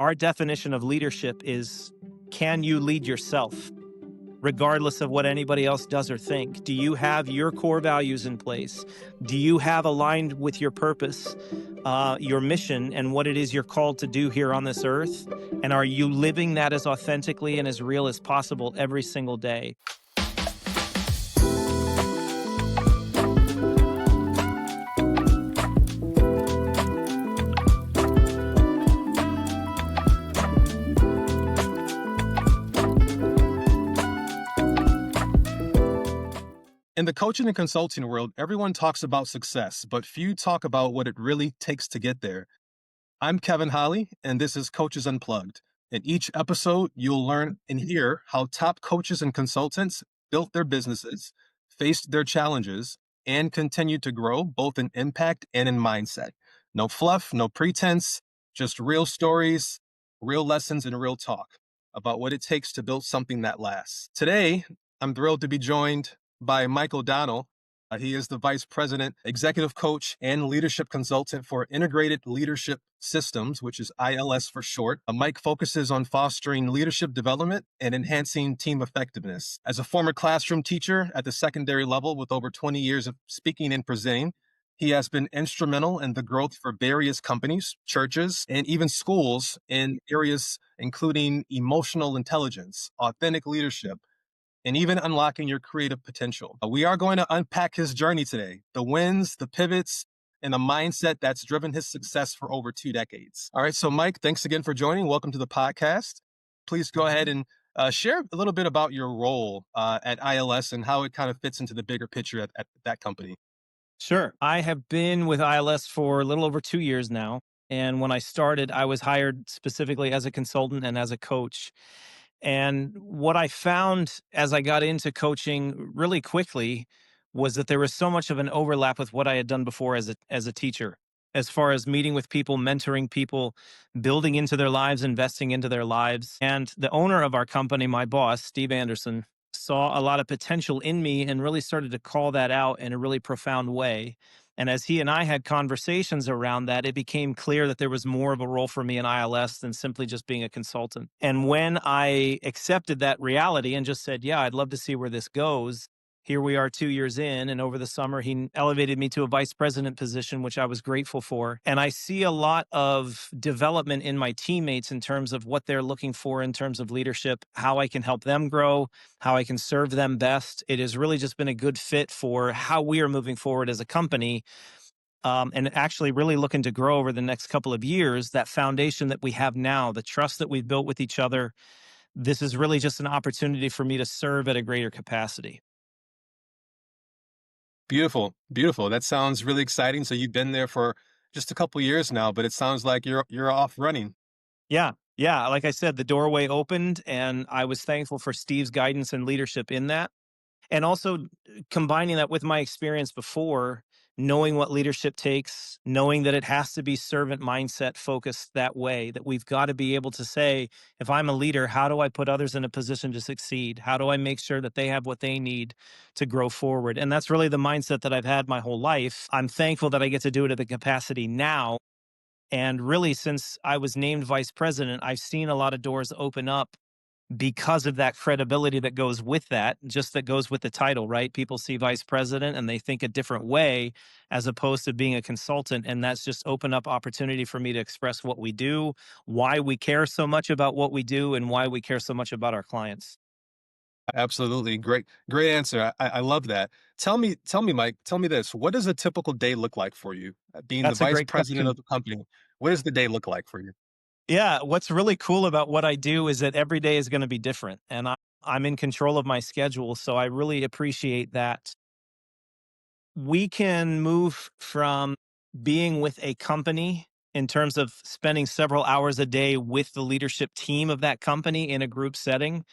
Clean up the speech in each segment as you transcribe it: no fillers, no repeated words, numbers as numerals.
Our definition of leadership is, can you lead yourself, regardless of what anybody else does or think? Do you have your core values in place? Do you have aligned with your purpose, your mission, and what it is you're called to do here on this earth? And are you living that as authentically and as real as possible every single day? In the coaching and consulting world, everyone talks about success, but few talk about what it really takes to get there. I'm Kevin Holly, and this is Coaches Unplugged. In each episode, you'll learn and hear how top coaches and consultants built their businesses, faced their challenges, and continued to grow both in impact and in mindset. No fluff, no pretense, just real stories, real lessons, and real talk about what it takes to build something that lasts. Today, I'm thrilled to be joined by Mike O'Donnell. He is the Vice President, Executive Coach, and Leadership Consultant for Integrated Leadership Systems, which is ILS for short. Mike focuses on fostering leadership development and enhancing team effectiveness. As a former classroom teacher at the secondary level with over 20 years of speaking and presenting, he has been instrumental in the growth for various companies, churches, and even schools in areas including emotional intelligence, authentic leadership, and even unlocking your creative potential. We are going to unpack his journey today, the wins, the pivots, and the mindset that's driven his success for over 2 decades. All right, so Mike, thanks again for joining. Welcome to the podcast. Please go ahead and share a little bit about your role at ILS and how it kind of fits into the bigger picture at that company. Sure. I have been with ILS for a little over 2 years now. And when I started, I was hired specifically as a consultant and as a coach. And what I found as I got into coaching really quickly was that there was so much of an overlap with what I had done before as a teacher, as far as meeting with people, mentoring people, building into their lives, investing into their lives. And the owner of our company, my boss, Steve Anderson, saw a lot of potential in me and really started to call that out in a really profound way. And as he and I had conversations around that, it became clear that there was more of a role for me in ILS than simply just being a consultant. And when I accepted that reality and just said, yeah, I'd love to see where this goes, here we are 2 years in. And over the summer, he elevated me to a vice president position, which I was grateful for. And I see a lot of development in my teammates in terms of what they're looking for in terms of leadership, how I can help them grow, how I can serve them best. It has really just been a good fit for how we are moving forward as a company. And actually really looking to grow over the next couple of years, that foundation that we have now, the trust that we've built with each other. This is really just an opportunity for me to serve at a greater capacity. Beautiful, beautiful. That sounds really exciting. So you've been there for just a couple years now, but it sounds like you're off running. Yeah. Yeah. Like I said, the doorway opened and I was thankful for Steve's guidance and leadership in that. And also combining that with my experience before, knowing what leadership takes, knowing that it has to be servant mindset focused that way, that we've got to be able to say, if I'm a leader, how do I put others in a position to succeed? How do I make sure that they have what they need to grow forward? And that's really the mindset that I've had my whole life. I'm thankful that I get to do it at the capacity now. And really, since I was named vice president, I've seen a lot of doors open up because of that credibility that goes with that, just that goes with the title, right? People see vice president and they think a different way as opposed to being a consultant. And that's just opened up opportunity for me to express what we do, why we care so much about what we do, and why we care so much about our clients. Absolutely. Great answer. I love that. Tell me, Mike, tell me this. What does a typical day look like for you? Being the That's a vice great president question. of the company, what does the day look like for you? Yeah, what's really cool about what I do is that every day is going to be different. And I'm in control of my schedule. So I really appreciate that we can move from being with a company in terms of spending several hours a day with the leadership team of that company in a group setting,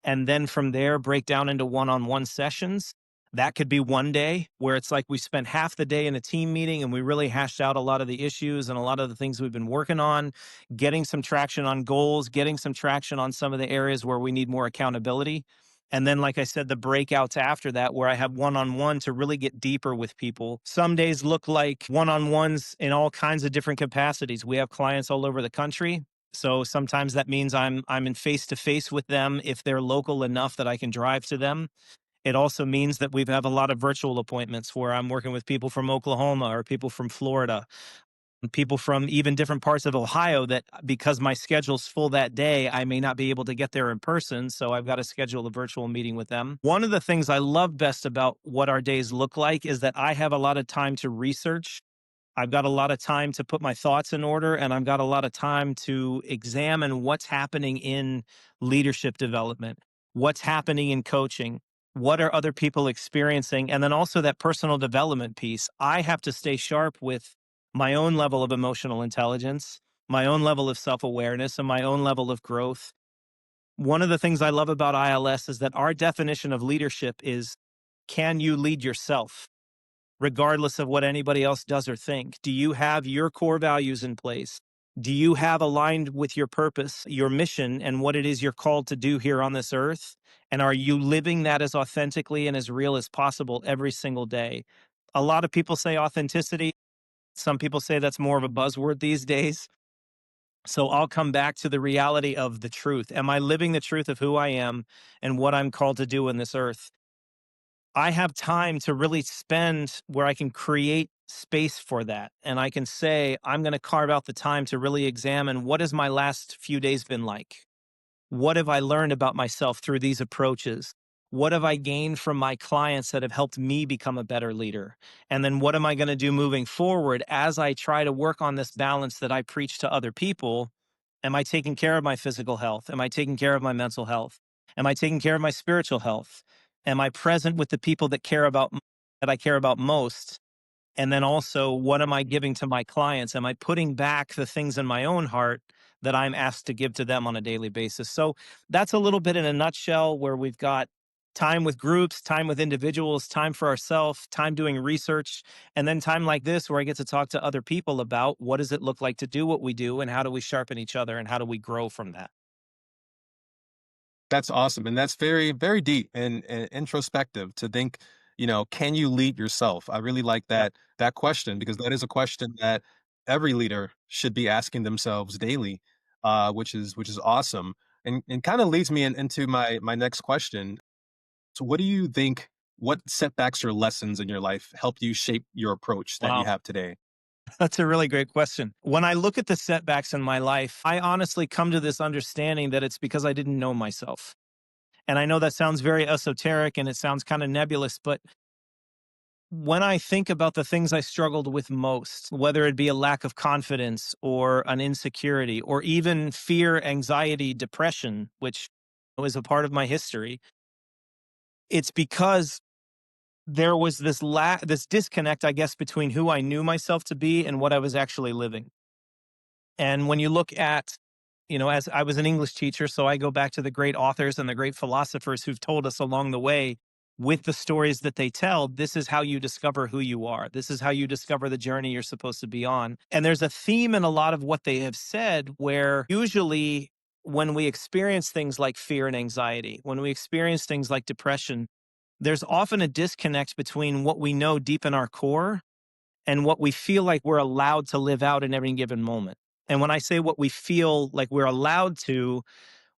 and then from there break down into one-on-one sessions. That could be one day where it's like we spent half the day in a team meeting and we really hashed out a lot of the issues and a lot of the things we've been working on, getting some traction on goals, getting some traction on some of the areas where we need more accountability. And then, like I said, the breakouts after that, where I have one-on-one to really get deeper with people. Some days look like one-on-ones in all kinds of different capacities. We have clients all over the country. So sometimes that means I'm in face to face with them if they're local enough that I can drive to them. It also means that we have a lot of virtual appointments where I'm working with people from Oklahoma or people from Florida, people from even different parts of Ohio that because my schedule's full that day, I may not be able to get there in person. So I've got to schedule a virtual meeting with them. One of the things I love best about what our days look like is that I have a lot of time to research. I've got a lot of time to put my thoughts in order, and I've got a lot of time to examine what's happening in leadership development, what's happening in coaching, what are other people experiencing, and then also that personal development piece. I have to stay sharp with my own level of emotional intelligence, my own level of self awareness, and my own level of growth. One of the things I love about ILS is that our definition of leadership is, can you lead yourself? Regardless of what anybody else does or think? Do you have your core values in place? Do you have aligned with your purpose, your mission, and what it is you're called to do here on this earth? And are you living that as authentically and as real as possible every single day? A lot of people say authenticity. Some people say that's more of a buzzword these days. So I'll come back to the reality of the truth. Am I living the truth of who I am and what I'm called to do in this earth? I have time to really spend where I can create space for that. And I can say, I'm going to carve out the time to really examine what has my last few days been like? What have I learned about myself through these approaches? What have I gained from my clients that have helped me become a better leader? And then what am I going to do moving forward as I try to work on this balance that I preach to other people? Am I taking care of my physical health? Am I taking care of my mental health? Am I taking care of my spiritual health? Am I present with the people that I care about most? And then also, what am I giving to my clients? Am I putting back the things in my own heart that I'm asked to give to them on a daily basis? So that's a little bit in a nutshell where we've got time with groups, time with individuals, time for ourselves, time doing research, and then time like this where I get to talk to other people about what does it look like to do what we do and how do we sharpen each other and how do we grow from that? That's awesome, and that's very, very deep and introspective to think, can you lead yourself? I really like Yep. that question because that is a question that every leader should be asking themselves daily, which is awesome, and kind of leads me into my next question. So, what do you think? What setbacks or lessons in your life helped you shape your approach that you Wow. have today? That's a really great question. When I look at the setbacks in my life, I honestly come to this understanding that it's because I didn't know myself. And I know that sounds very esoteric and it sounds kind of nebulous, but when I think about the things I struggled with most, whether it be a lack of confidence or an insecurity or even fear, anxiety, depression, which was a part of my history, it's because there was this disconnect, I guess, between who I knew myself to be and what I was actually living. And when you look at, as I was an English teacher, so I go back to the great authors and the great philosophers who've told us along the way with the stories that they tell, this is how you discover who you are. This is how you discover the journey you're supposed to be on. And there's a theme in a lot of what they have said where usually when we experience things like fear and anxiety, when we experience things like depression, there's often a disconnect between what we know deep in our core and what we feel like we're allowed to live out in every given moment. And when I say what we feel like we're allowed to,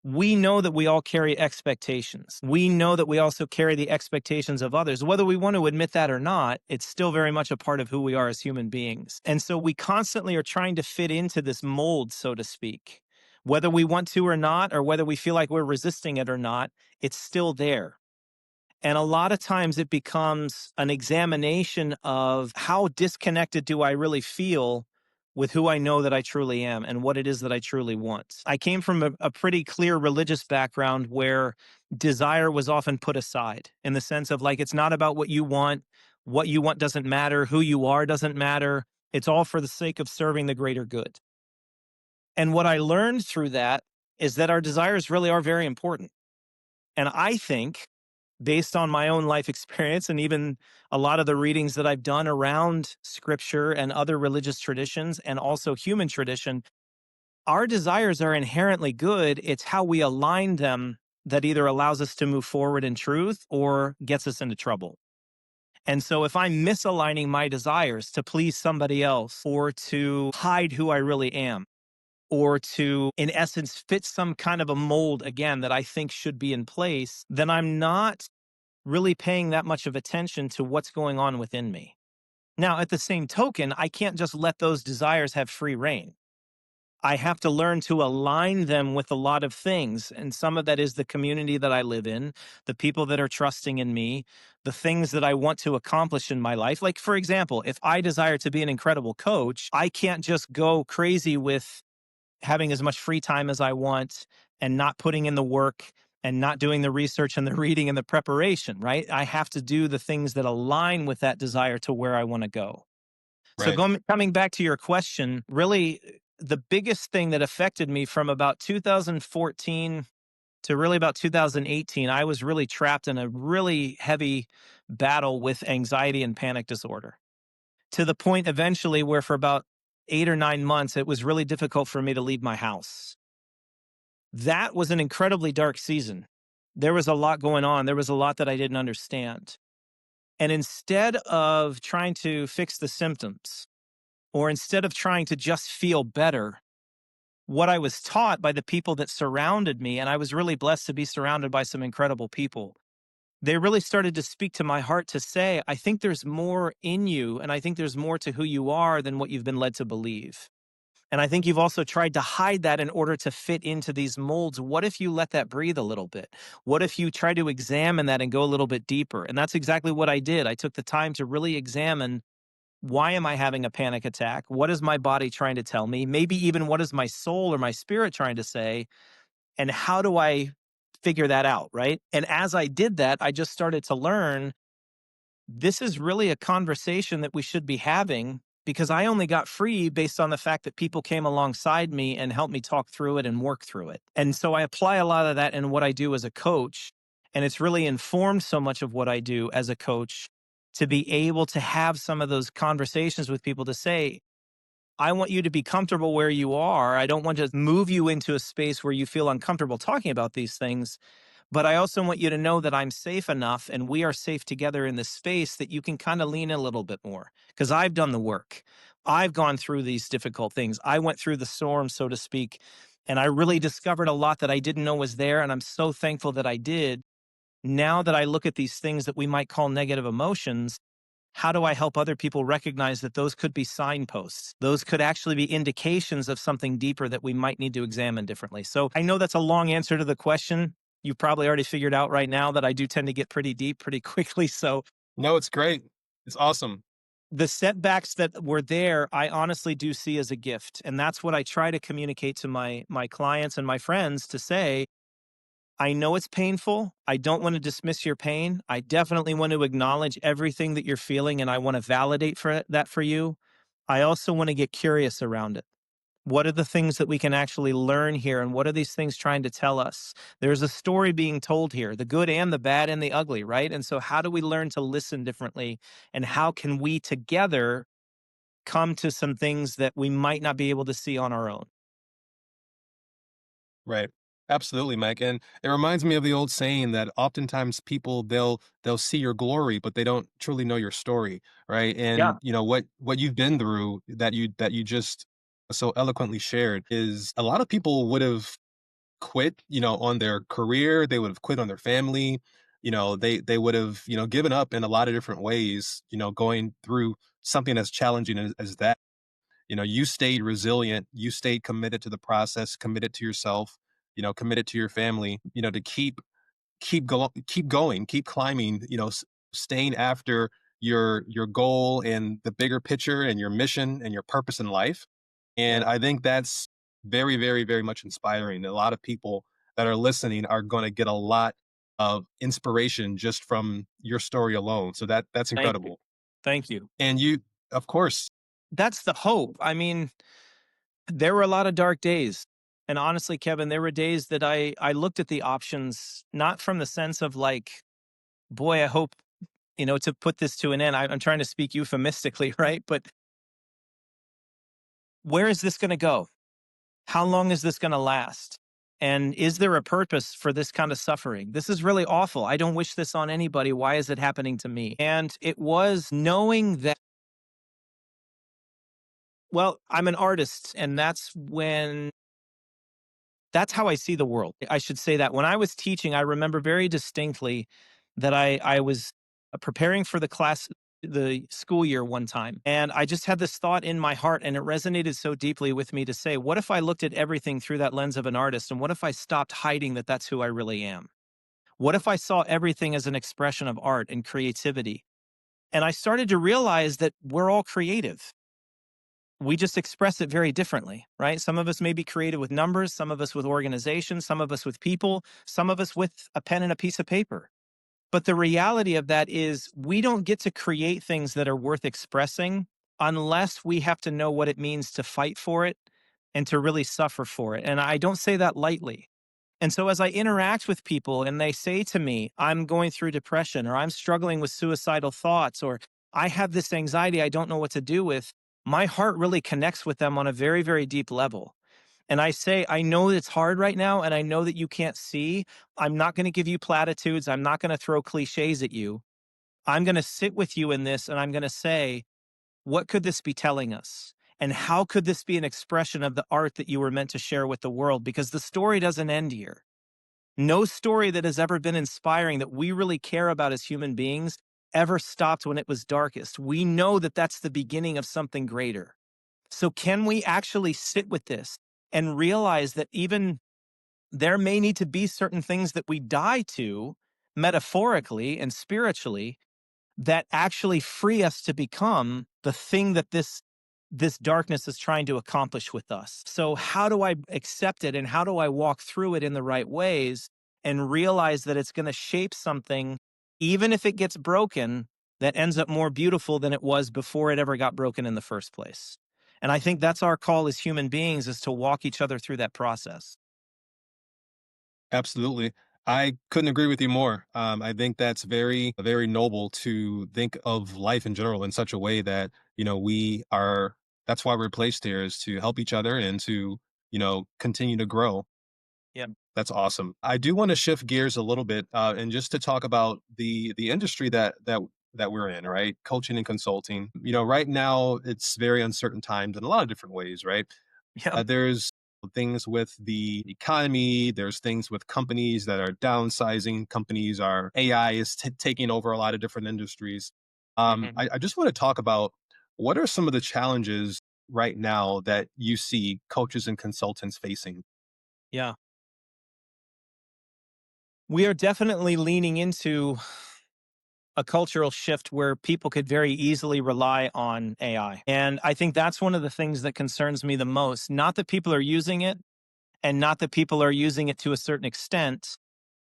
we know that we all carry expectations. We know that we also carry the expectations of others. Whether we want to admit that or not, it's still very much a part of who we are as human beings. And so we constantly are trying to fit into this mold, so to speak. Whether we want to or not, or whether we feel like we're resisting it or not, it's still there. And a lot of times it becomes an examination of how disconnected do I really feel with who I know that I truly am and what it is that I truly want. I came from a pretty clear religious background where desire was often put aside in the sense of like, it's not about what you want. What you want doesn't matter. Who you are doesn't matter. It's all for the sake of serving the greater good. And what I learned through that is that our desires really are very important. And I think based on my own life experience and even a lot of the readings that I've done around scripture and other religious traditions and also human tradition, our desires are inherently good. It's how we align them that either allows us to move forward in truth or gets us into trouble. And so if I'm misaligning my desires to please somebody else or to hide who I really am, or to, in essence, fit some kind of a mold again that I think should be in place, then I'm not really paying that much of attention to what's going on within me. Now, at the same token, I can't just let those desires have free reign. I have to learn to align them with a lot of things. And some of that is the community that I live in, the people that are trusting in me, the things that I want to accomplish in my life. Like, for example, if I desire to be an incredible coach, I can't just go crazy with having as much free time as I want and not putting in the work and not doing the research and the reading and the preparation, right? I have to do the things that align with that desire to where I want to go. So Right. coming back to your question, really the biggest thing that affected me from about 2014 to really about 2018, I was really trapped in a really heavy battle with anxiety and panic disorder, to the point eventually where for about 8 or 9 months, it was really difficult for me to leave my house. That was an incredibly dark season. There was a lot going on. There was a lot that I didn't understand. And instead of trying to fix the symptoms, or instead of trying to just feel better, what I was taught by the people that surrounded me, and I was really blessed to be surrounded by some incredible people, they really started to speak to my heart to say, I think there's more in you, and I think there's more to who you are than what you've been led to believe. And I think you've also tried to hide that in order to fit into these molds. What if you let that breathe a little bit? What if you try to examine that and go a little bit deeper? And that's exactly what I did. I took the time to really examine, why am I having a panic attack? What is my body trying to tell me? Maybe even what is my soul or my spirit trying to say? And how do I figure that out? Right. And as I did that, I just started to learn this is really a conversation that we should be having, because I only got free based on the fact that people came alongside me and helped me talk through it and work through it. And so I apply a lot of that in what I do as a coach. And it's really informed so much of what I do as a coach, to be able to have some of those conversations with people to say, I want you to be comfortable where you are. I don't want to move you into a space where you feel uncomfortable talking about these things. But I also want you to know that I'm safe enough and we are safe together in this space that you can kind of lean in a little bit more, because I've done the work. I've gone through these difficult things. I went through the storm, so to speak, and I really discovered a lot that I didn't know was there. And I'm so thankful that I did. Now that I look at these things that we might call negative emotions, how do I help other people recognize that those could be signposts? Those could actually be indications of something deeper that we might need to examine differently. So I know that's a long answer to the question. You've probably already figured out right now that I do tend to get pretty deep pretty quickly. So No, it's great. It's awesome. the setbacks that were there, I honestly do see as a gift. And that's what I try to communicate to my clients and my friends, to say, I know it's painful. I don't want to dismiss your pain. I definitely want to acknowledge everything that you're feeling, and I want to validate that for you. I also want to get curious around it. What are the things that we can actually learn here, and what are these things trying to tell us? There's a story being told here, the good and the bad and the ugly, right? And so how do we learn to listen differently, and how can we together come to some things that we might not be able to see on our own? Right. Absolutely, Mike. And it reminds me of the old saying that oftentimes people they'll see your glory, but they don't truly know your story, right? Yeah. And what you've been through that you just so eloquently shared is a lot of people would have quit, on their career, they would have quit on their family, they would have, given up in a lot of different ways, going through something as challenging as that. You stayed resilient, you stayed committed to the process, committed to yourself, committed to your family, to keep going, keep climbing, staying after your goal and the bigger picture and your mission and your purpose in life. And Yeah. I think that's very, very, very much inspiring. A lot of people that are listening are going to get a lot of inspiration just from your story alone. So that's Thank you. incredible. Thank you. And you, of course, That's the hope. I mean, there were a lot of dark days. And honestly, Kevin, there were days that I looked at the options, not from the sense of like, boy, I hope, to put this to an end. I'm trying to speak euphemistically, right? But where is this going to go? How long is this going to last? And is there a purpose for this kind of suffering? This is really awful. I don't wish this on anybody. Why is it happening to me? And it was knowing that Well, I'm an artist, and that's how I see the world. I should say that when I was teaching, I remember very distinctly that I was preparing for the school year one time, and I just had this thought in my heart, and it resonated so deeply with me to say, what if I looked at everything through that lens of an artist, and what if I stopped hiding that that's who I really am? What if I saw everything as an expression of art and creativity? And I started to realize that we're all creative. We just express it very differently, right? Some of us may be creative with numbers, some of us with organization, some of us with people, some of us with a pen and a piece of paper. But the reality of that is we don't get to create things that are worth expressing unless we have to know what it means to fight for it and to really suffer for it. And I don't say that lightly. And so as I interact with people and they say to me, I'm going through depression or I'm struggling with suicidal thoughts or I have this anxiety I don't know what to do with, my heart really connects with them on a very, very deep level. And I say, I know it's hard right now and I know that you can't see. I'm not going to give you platitudes. I'm not going to throw cliches at you. I'm going to sit with you in this and I'm going to say, what could this be telling us? And how could this be an expression of the art that you were meant to share with the world? Because the story doesn't end here. No story that has ever been inspiring that we really care about as human beings ever stopped when it was darkest. We know that that's the beginning of something greater. So, can we actually sit with this and realize that even there may need to be certain things that we die to metaphorically and spiritually that actually free us to become the thing that this darkness is trying to accomplish with us. So how do I accept it and how do I walk through it in the right ways and realize that it's going to shape something even if it gets broken that ends up more beautiful than it was before it ever got broken in the first place. And I think that's our call as human beings is to walk each other through that process. Absolutely. I couldn't agree with you more. I think that's very noble to think of life in general in such a way that, we are, that's why we're placed here is to help each other and to, continue to grow. Yeah. That's awesome. I do want to shift gears a little bit, and just to talk about the industry that we're in, right? Coaching and consulting. Right now it's very uncertain times in a lot of different ways, right? Yeah. There's things with the economy. There's things with companies that are downsizing. Companies are AI is taking over a lot of different industries. Hmm. I just want to talk about what are some of the challenges right now that you see coaches and consultants facing. Yeah. We are definitely leaning into a cultural shift where people could very easily rely on AI. And I think that's one of the things that concerns me the most. Not that people are using it and not that people are using it to a certain extent,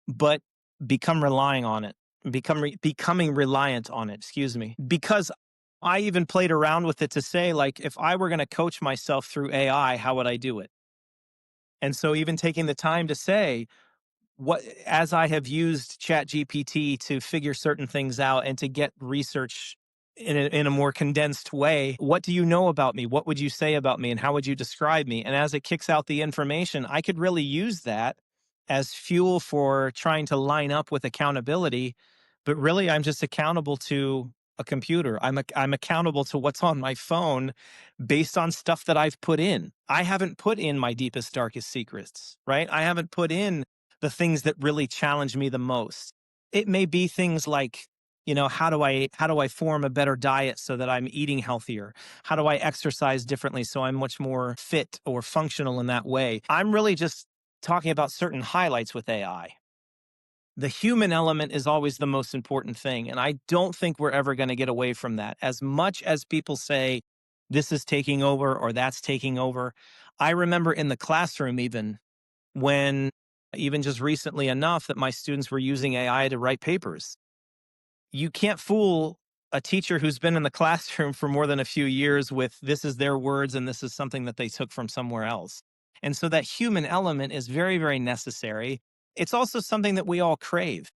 but become relying on it, becoming reliant on it, excuse me. Because I even played around with it to say, like, if I were going to coach myself through AI, how would I do it? And so even taking the time to say, what as I have used ChatGPT to figure certain things out and to get research in a more condensed way, what do you know about me? What would you say about me? And how would you describe me? And as it kicks out the information, I could really use that as fuel for trying to line up with accountability. But really, I'm just accountable to a computer. I'm accountable to what's on my phone based on stuff that I've put in. I haven't put in my deepest, darkest secrets, right? I haven't put in the things that really challenge me the most. It may be things like, how do I form a better diet so that I'm eating healthier? How do I exercise differently so I'm much more fit or functional in that way? I'm really just talking about certain highlights with AI. The human element is always the most important thing. And I don't think we're ever going to get away from that. As much as people say this is taking over or that's taking over, I remember in the classroom, when even just recently enough that my students were using AI to write papers. You can't fool a teacher who's been in the classroom for more than a few years with this is their words and this is something that they took from somewhere else. And so that human element is very, very necessary. It's also something that we all crave.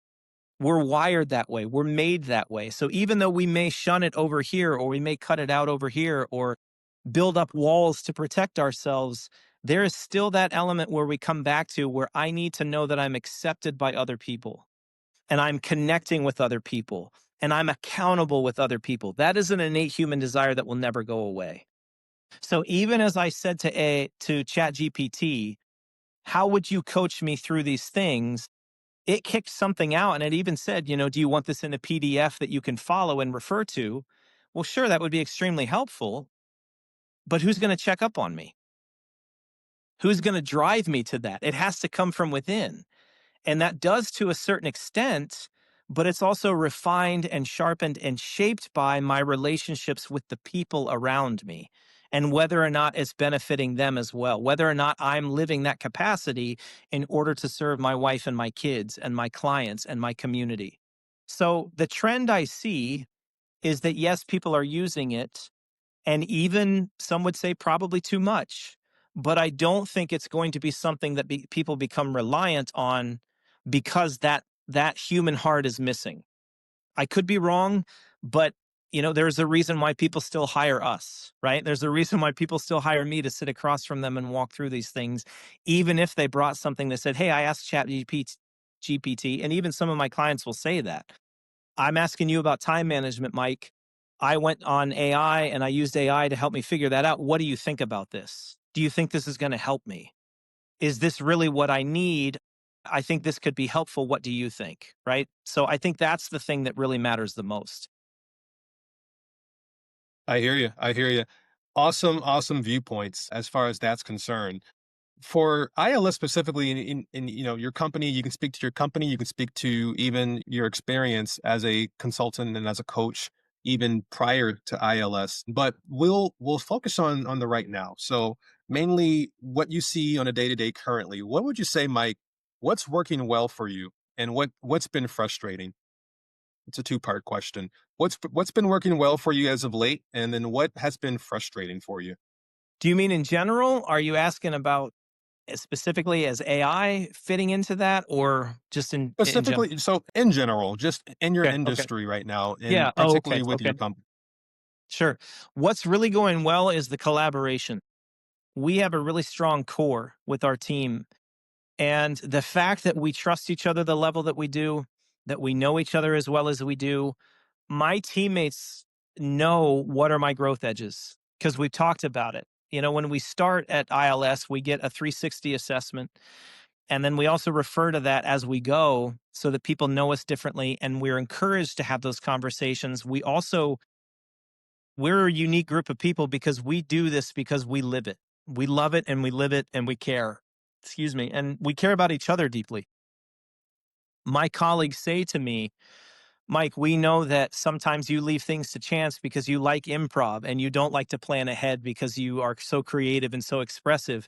We're wired that way. We're made that way. So even though we may shun it over here, or we may cut it out over here, or build up walls to protect ourselves, there is still that element where we come back to where I need to know that I'm accepted by other people and I'm connecting with other people and I'm accountable with other people. That is an innate human desire that will never go away. So even as I said to ChatGPT, how would you coach me through these things? It kicked something out and it even said, do you want this in a PDF that you can follow and refer to? Well, sure, that would be extremely helpful, but who's going to check up on me? Who's going to drive me to that? It has to come from within. And that does to a certain extent, but it's also refined and sharpened and shaped by my relationships with the people around me and whether or not it's benefiting them as well, whether or not I'm living that capacity in order to serve my wife and my kids and my clients and my community. So the trend I see is that yes, people are using it, and even some would say probably too much. But I don't think it's going to be something that people become reliant on because that human heart is missing. I could be wrong, but there's a reason why people still hire us, right? There's a reason why people still hire me to sit across from them and walk through these things, even if they brought something that said, "Hey, I asked GPT," and even some of my clients will say that. I'm asking you about time management, Mike. I went on AI and I used AI to help me figure that out. What do you think about this? Do you think this is going to help me? Is this really what I need? I think this could be helpful. What do you think? Right. So I think that's the thing that really matters the most. I hear you. I hear you. Awesome, awesome viewpoints as far as that's concerned. For ILS specifically in your company, you can speak to your company, you can speak to even your experience as a consultant and as a coach even prior to ILS. But we'll focus on the right now. So mainly what you see on a day-to-day currently. What would you say, Mike, what's working well for you and what's been frustrating? It's a two-part question. What's been working well for you as of late and then what has been frustrating for you? Do you mean in general? Are you asking about specifically as AI fitting into that or just in general? Specifically, so in general, just in your Okay. Okay. industry right now, Yeah. and Oh, okay. particularly with your Okay. company. Sure. What's really going well is the collaboration. We have a really strong core with our team. And the fact that we trust each other the level that we do, that we know each other as well as we do, my teammates know what are my growth edges because we've talked about it. When we start at ILS, we get a 360 assessment. And then we also refer to that as we go so that people know us differently and we're encouraged to have those conversations. We're a unique group of people because we do this because we live it. We love it and we live it and we care. Excuse me. And we care about each other deeply. My colleagues say to me, Mike, we know that sometimes you leave things to chance because you like improv and you don't like to plan ahead because you are so creative and so expressive.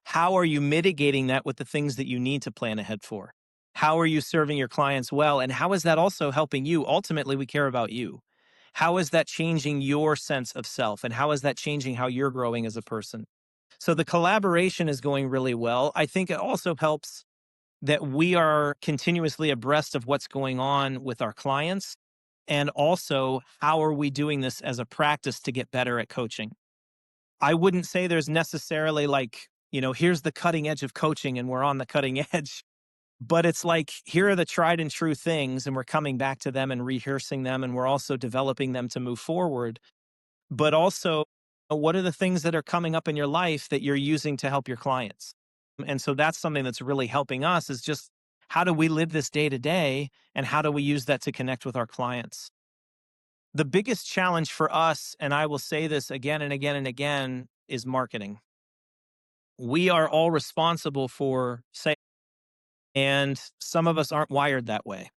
How are you mitigating that with the things that you need to plan ahead for? How are you serving your clients well? And how is that also helping you? Ultimately, we care about you. How is that changing your sense of self? And how is that changing how you're growing as a person? So the collaboration is going really well. I think it also helps that we are continuously abreast of what's going on with our clients. And also, how are we doing this as a practice to get better at coaching? I wouldn't say there's necessarily like, here's the cutting edge of coaching and we're on the cutting edge, but it's like, here are the tried and true things, and we're coming back to them and rehearsing them. And we're also developing them to move forward. But also, what are the things that are coming up in your life that you're using to help your clients? And so that's something that's really helping us is just how do we live this day to day and how do we use that to connect with our clients? The biggest challenge for us, and I will say this again and again and again, is marketing. We are all responsible for sales, and some of us aren't wired that way.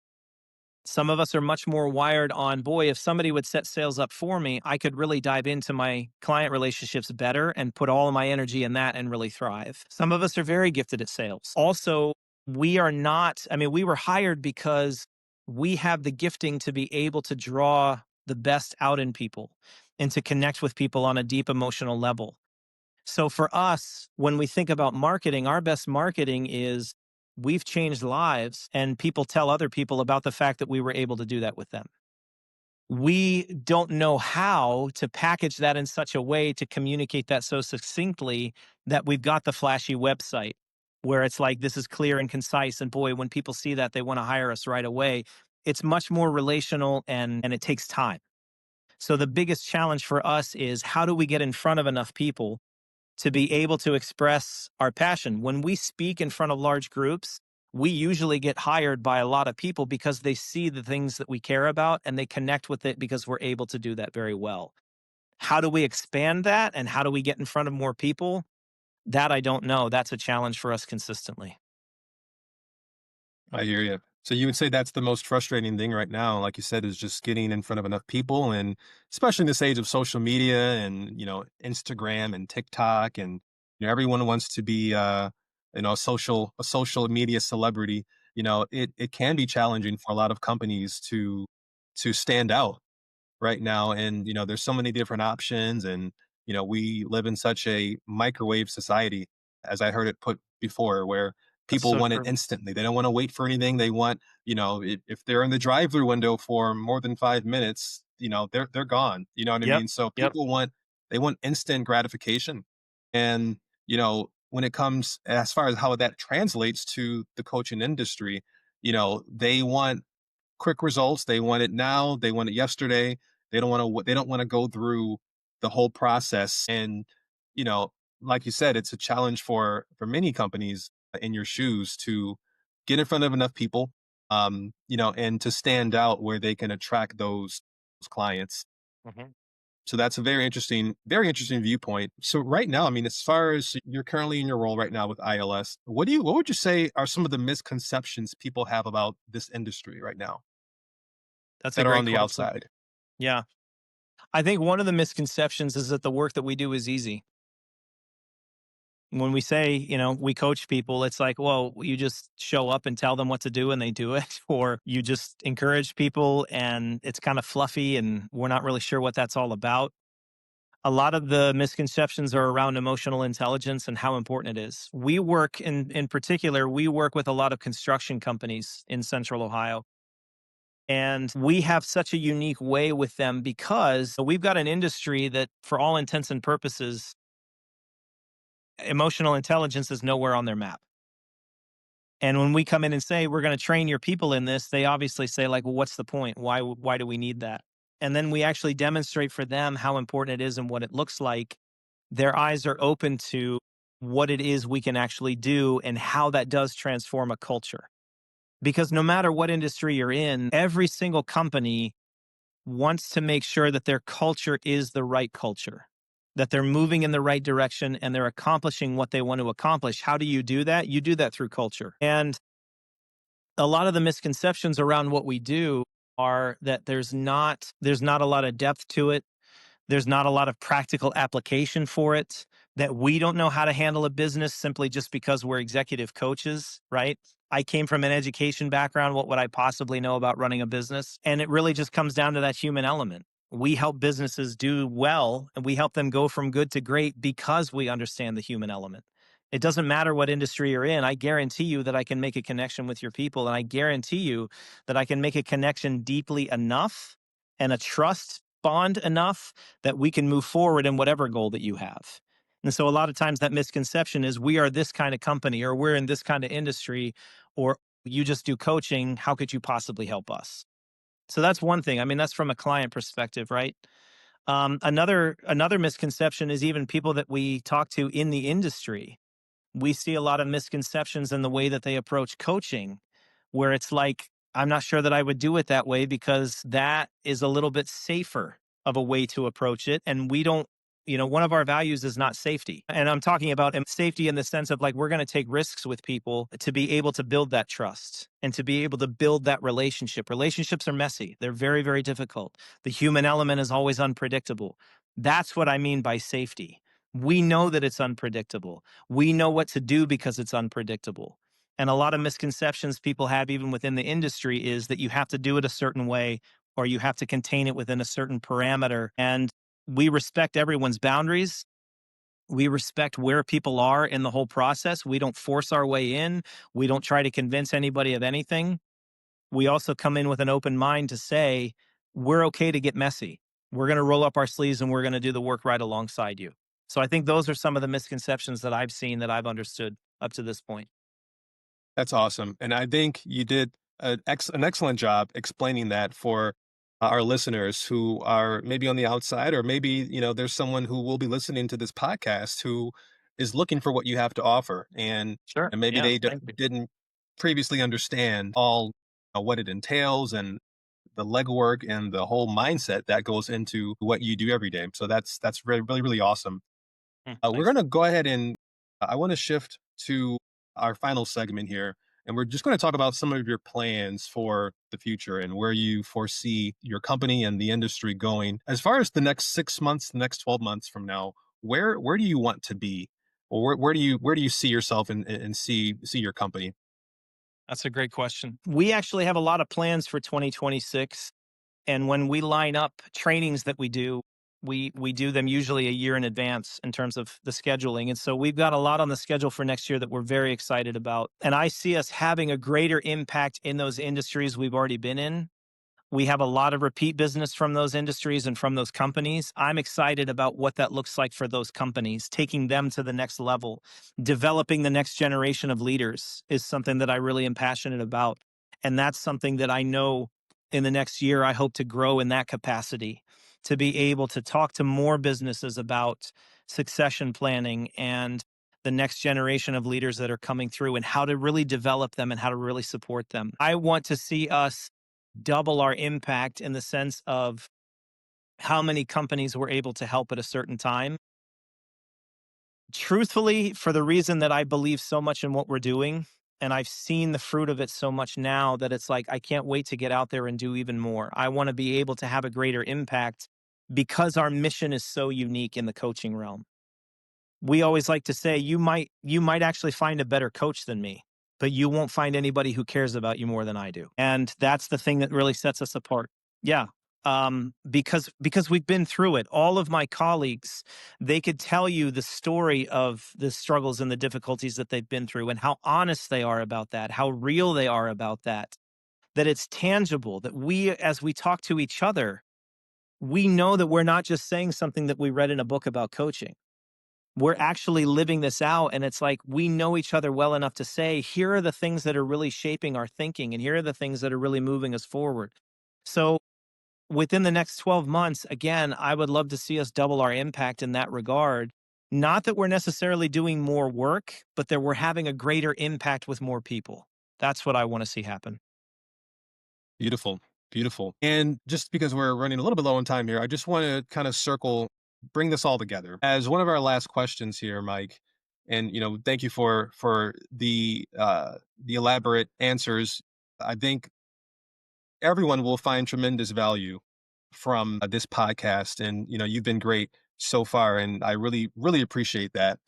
Some of us are much more wired on, boy, if somebody would set sales up for me, I could really dive into my client relationships better and put all of my energy in that and really thrive. Some of us are very gifted at sales. Also, we are not, I mean, we were hired because we have the gifting to be able to draw the best out in people and to connect with people on a deep emotional level. So for us, when we think about marketing, our best marketing is we've changed lives and people tell other people about the fact that we were able to do that with them. We don't know how to package that in such a way to communicate that so succinctly that we've got the flashy website where it's like, this is clear and concise. And boy, when people see that, they want to hire us right away. It's much more relational and it takes time. So the biggest challenge for us is how do we get in front of enough people to be able to express our passion? When we speak in front of large groups, we usually get hired by a lot of people because they see the things that we care about and they connect with it because we're able to do that very well. How do we expand that and how do we get in front of more people? That I don't know. That's a challenge for us consistently. I hear you. So you would say that's the most frustrating thing right now, like you said, is just getting in front of enough people, and especially in this age of social media and Instagram and TikTok, and everyone wants to be a social media celebrity. It can be challenging for a lot of companies to stand out right now. And there's so many different options, and we live in such a microwave society, as I heard it put before, where That's people so want it true. instantly. They don't want to wait for anything. They want, if they're in the drive-through window for more than 5 minutes, they're gone. You know what I Yep. mean? So Yep. they want instant gratification. And when it comes as far as how that translates to the coaching industry, they want quick results. They want it now. They want it yesterday. They don't want to go through the whole process. And you know, like you said, it's a challenge for many companies in your shoes to get in front of enough people, and to stand out where they can attract those clients. Mhm. So that's a very interesting viewpoint. So right now, I mean, as far as you're currently in your role right now with ILS, what would you say are some of the misconceptions people have about this industry right now That's a that are on great the question. outside? Yeah. I think one of the misconceptions is that the work that we do is easy. When we say, we coach people, it's like, well, you just show up and tell them what to do and they do it, or you just encourage people and it's kind of fluffy and we're not really sure what that's all about. A lot of the misconceptions are around emotional intelligence and how important it is. In particular, we work with a lot of construction companies in central Ohio. And we have such a unique way with them because we've got an industry that, for all intents and purposes, emotional intelligence is nowhere on their map. And when we come in and say we're going to train your people in this, they obviously say like, "Well, what's the point? Why do we need that?" And then we actually demonstrate for them how important it is and what it looks like. Their eyes are open to what it is we can actually do and how that does transform a culture. Because no matter what industry you're in, every single company wants to make sure that their culture is the right culture, that they're moving in the right direction and they're accomplishing what they want to accomplish. How do you do that? You do that through culture. And a lot of the misconceptions around what we do are that there's not a lot of depth to it. There's not a lot of practical application for it, that we don't know how to handle a business simply just because we're executive coaches, right? I came from an education background. What would I possibly know about running a business? And it really just comes down to that human element. We help businesses do well and we help them go from good to great because we understand the human element. It doesn't matter what industry you're in. I guarantee you that I can make a connection with your people. And I guarantee you that I can make a connection deeply enough and a trust bond enough that we can move forward in whatever goal that you have. And so a lot of times that misconception is we are this kind of company or we're in this kind of industry or you just do coaching. How could you possibly help us? So that's one thing. I mean, that's from a client perspective, right? Another misconception is even people that we talk to in the industry. We see a lot of misconceptions in the way that they approach coaching, where it's like, I'm not sure that I would do it that way because that is a little bit safer of a way to approach it. And we don't, one of our values is not safety. And I'm talking about safety in the sense of like, we're going to take risks with people to be able to build that trust and to be able to build that relationship. Relationships are messy, they're very, very difficult. The human element is always unpredictable. That's what I mean by safety. We know that it's unpredictable. We know what to do because it's unpredictable. And a lot of misconceptions people have, even within the industry, is that you have to do it a certain way or you have to contain it within a certain parameter. And we respect everyone's boundaries. We respect where people are in the whole process. We don't force our way in. We don't try to convince anybody of anything. We also come in with an open mind to say, we're okay to get messy. We're going to roll up our sleeves and we're going to do the work right alongside you. So I think those are some of the misconceptions that I've seen that I've understood up to this point. That's awesome, and I think you did an excellent job explaining that for our listeners who are maybe on the outside, or maybe, there's someone who will be listening to this podcast who is looking for what you have to offer. Sure. And maybe Yeah. they Thank you. didn't previously understand all what it entails and the legwork and the whole mindset that goes into what you do every day. So that's really really really awesome. We're Thanks. going to go ahead and I want to shift to our final segment here. And we're just going to talk about some of your plans for the future and where you foresee your company and the industry going. As far as the next 6 months, the next 12 months from now, where do you want to be? Or where do you see yourself and see your company? That's a great question. We actually have a lot of plans for 2026. And when we line up trainings that we do, we do them usually a year in advance in terms of the scheduling. And so we've got a lot on the schedule for next year that we're very excited about. And I see us having a greater impact in those industries we've already been in. We have a lot of repeat business from those industries and from those companies. I'm excited about what that looks like for those companies, taking them to the next level. Developing the next generation of leaders is something that I really am passionate about. And that's something that I know in the next year, I hope to grow in that capacity, to be able to talk to more businesses about succession planning and the next generation of leaders that are coming through and how to really develop them and how to really support them. I want to see us double our impact in the sense of how many companies we're able to help at a certain time. Truthfully, for the reason that I believe so much in what we're doing, and I've seen the fruit of it so much now that it's like, I can't wait to get out there and do even more. I want to be able to have a greater impact because our mission is so unique in the coaching realm. We always like to say you might actually find a better coach than me, but you won't find anybody who cares about you more than I do. And that's the thing that really sets us apart. Yeah. Because we've been through it. All of my colleagues, they could tell you the story of the struggles and the difficulties that they've been through and how honest they are about that, how real they are about that, that it's tangible, that we, as we talk to each other, we know that we're not just saying something that we read in a book about coaching. We're actually living this out. And it's like we know each other well enough to say, here are the things that are really shaping our thinking, and here are the things that are really moving us forward. So within the next 12 months, again, I would love to see us double our impact in that regard. Not that we're necessarily doing more work, but that we're having a greater impact with more people. That's what I want to see happen. Beautiful, beautiful. And just because we're running a little bit low on time here, I just want to kind of bring this all together as one of our last questions here, Mike. And thank you for the elaborate answers. I think everyone will find tremendous value from this podcast, and you've been great so far, and I really really appreciate that.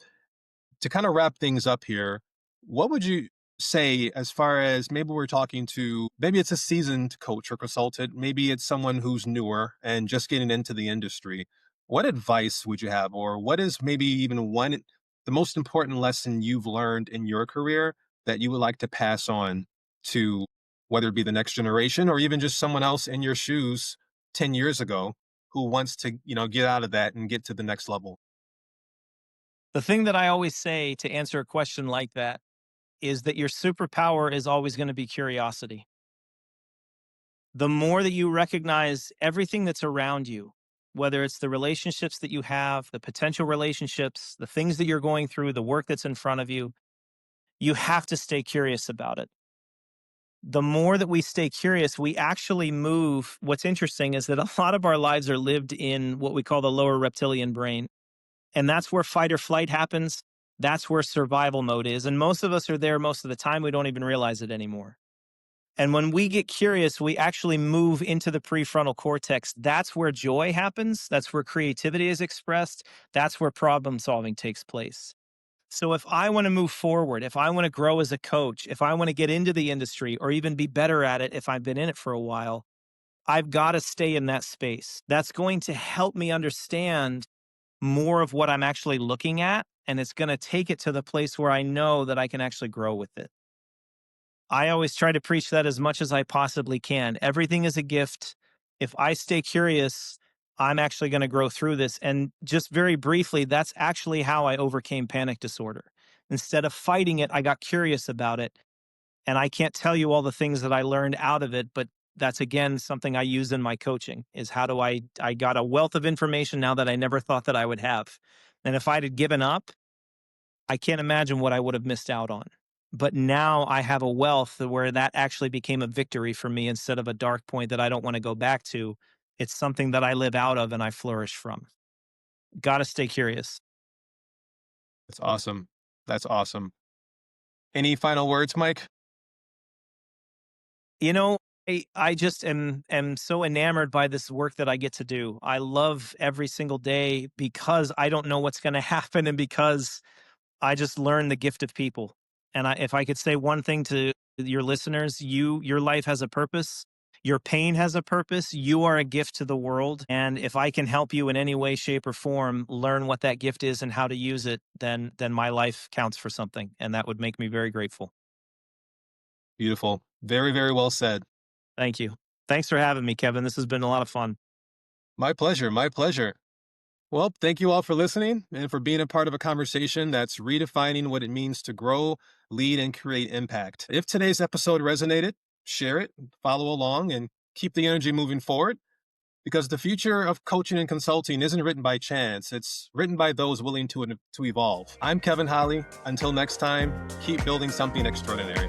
To kind of wrap things up here, what would you say as far as maybe we're talking to, maybe it's a seasoned coach or consultant, maybe it's someone who's newer and just getting into the industry? What advice would you have, or what is maybe even the most important lesson you've learned in your career that you would like to pass on to, whether it be the next generation or even just someone else in your shoes 10 years ago who wants to, get out of that and get to the next level? The thing that I always say to answer a question like that is that your superpower is always going to be curiosity. The more that you recognize everything that's around you, whether it's the relationships that you have, the potential relationships, the things that you're going through, the work that's in front of you, you have to stay curious about it. The more that we stay curious, we actually move. What's interesting is that a lot of our lives are lived in what we call the lower reptilian brain. And that's where fight or flight happens. That's where survival mode is. And most of us are there most of the time. We don't even realize it anymore. And when we get curious, we actually move into the prefrontal cortex. That's where joy happens. That's where creativity is expressed. That's where problem solving takes place. So if I want to move forward, if I want to grow as a coach, if I want to get into the industry or even be better at it if I've been in it for a while, I've got to stay in that space. That's going to help me understand more of what I'm actually looking at. And it's going to take it to the place where I know that I can actually grow with it. I always try to preach that as much as I possibly can. Everything is a gift. If I stay curious, I'm actually going to grow through this. And just very briefly, that's actually how I overcame panic disorder. Instead of fighting it, I got curious about it. And I can't tell you all the things that I learned out of it, but that's again something I use in my coaching is how do I got a wealth of information now that I never thought that I would have. And if I'd had given up, I can't imagine what I would have missed out on. But now I have a wealth where that actually became a victory for me instead of a dark point that I don't want to go back to. It's something that I live out of and I flourish from. Got to stay curious. That's awesome. That's awesome. Any final words, Mike? You know, I just am so enamored by this work that I get to do. I love every single day because I don't know what's going to happen and because I just learn the gift of people. And if I could say one thing to your listeners, your life has a purpose. Your pain has a purpose. You are a gift to the world. And if I can help you in any way, shape, or form learn what that gift is and how to use it, then my life counts for something. And that would make me very grateful. Beautiful. Very, very well said. Thank you. Thanks for having me, Kevin. This has been a lot of fun. My pleasure. My pleasure. Well, thank you all for listening and for being a part of a conversation that's redefining what it means to grow, lead, and create impact. If today's episode resonated, share it, follow along, and keep the energy moving forward because the future of coaching and consulting isn't written by chance. It's written by those willing to evolve. I'm Kevin Holly. Until next time, keep building something extraordinary.